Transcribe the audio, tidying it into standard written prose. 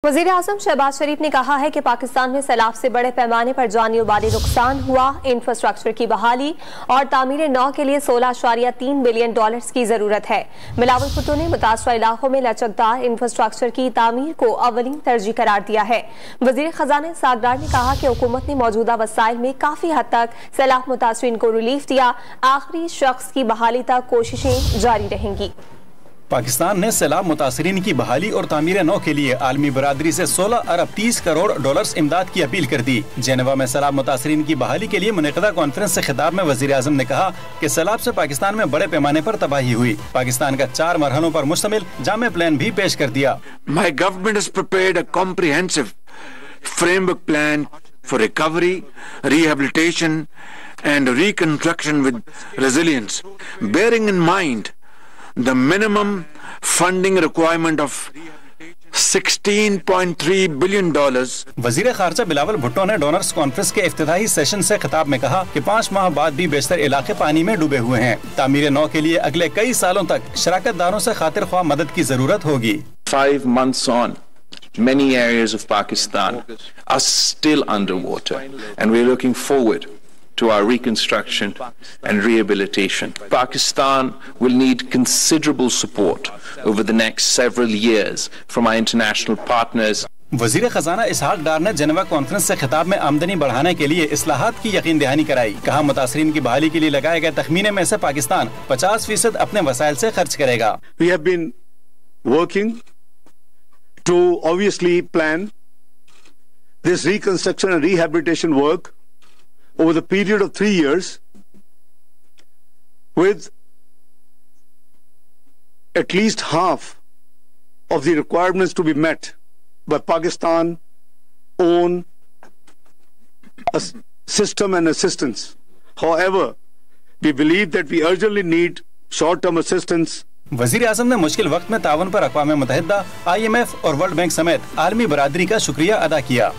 वज़ीर-ए-आज़म शहबाज शरीफ ने कहा है कि पाकिस्तान में सैलाब से बड़े पैमाने पर जानी और माली नुकसान हुआ। इंफ्रास्ट्रक्चर की बहाली और तामीर नौ के लिए 16.3 बिलियन डॉलर्स की जरूरत है। बिलावल भुट्टो ने मुतासरा इलाकों में लचकदार इंफ्रास्ट्रक्चर की तामीर को अवलीन तरजीह करार दिया है। वज़ीर खजाना सागदार ने कहा कि हुकूमत ने मौजूदा वसाइल में काफी हद तक सैलाब मुतासरीन को रिलीफ दिया। आखिरी शख्स की बहाली तक कोशिशें जारी रहेंगी। पाकिस्तान ने सैलाब मुतासरीन की बहाली और तामीर नौ के लिए आलमी बरादरी से 16 अरब 30 करोड़ डॉलर्स इमदाद की अपील कर दी। जेनेवा में सैलाब मुतासरीन की बहाली के लिए मुनक़दा कॉन्फ्रेंस से खिताब में वज़ीर आज़म ने कहा कि सैलाब से पाकिस्तान में बड़े पैमाने पर तबाही हुई। पाकिस्तान का 4 मरहलों पर मुश्तमिल जामे प्लान भी पेश कर दिया। My government has prepared a comprehensive framework plan for recovery, rehabilitation and reconstruction with resilience, bearing in mind the minimum funding requirement of $16.3 billion. वजीर खारजा बिलावल भुट्टो ने डोनर्स कॉन्फ्रेंस के इफ्तिताही सेशन से खिताब में कहा कि 5 माह बाद भी बेशतर इलाके पानी में डूबे हुए हैं। तामीर नौ के लिए अगले कई सालों तक शराकतदारों से खातिर ख्वाह मदद की जरूरत होगी। 5 months on, many areas of Pakistan are still underwater, and we're looking forward to our reconstruction and rehabilitation. Pakistan will need considerable support over the next several years from our international partners. वजीर खजाना इसहाक डार ने Geneva conference से खिताब में आमदनी बढ़ाने के लिए इस्लाहात की यकीन दहानी कराई। कहा मुतासरीन की बहाली के लिए लगाए गए तखमीने में से पाकिस्तान 50% अपने वसाइल से खर्च करेगा। We have been working to obviously plan this reconstruction and rehabilitation work over the period of 3 years, with at least half of the requirements to be met by Pakistan own a system and assistance. However, we believe that we urgently need short-term assistance. वजीर आज़म ने मुश्किल वक्त में तावन पर अक़वाम मुत्तहिदा, IMF और world bank समेत आलमी बरादरी का शुक्रिया अदा किया।